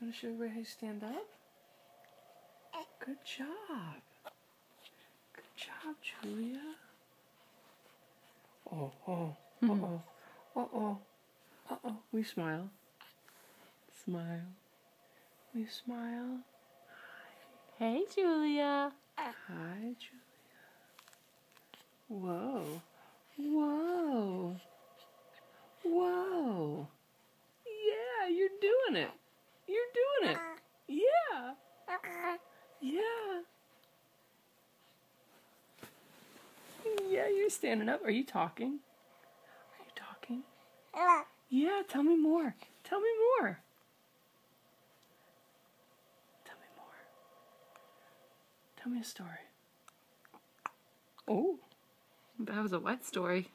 Want to show everybody how you stand up? Good job. Good job, Julia. Oh, uh-oh, uh-oh, uh-oh. We smile. Smile. We smile. Hey, Julia. Hi, Julia. Whoa. Whoa. Whoa. Yeah, you're doing it. You're doing it. Yeah. Yeah. Yeah, you're standing up. Are you talking? Are you talking? Yeah, tell me more. Tell me more. Tell me more. Tell me a story. Oh. That was a wet story.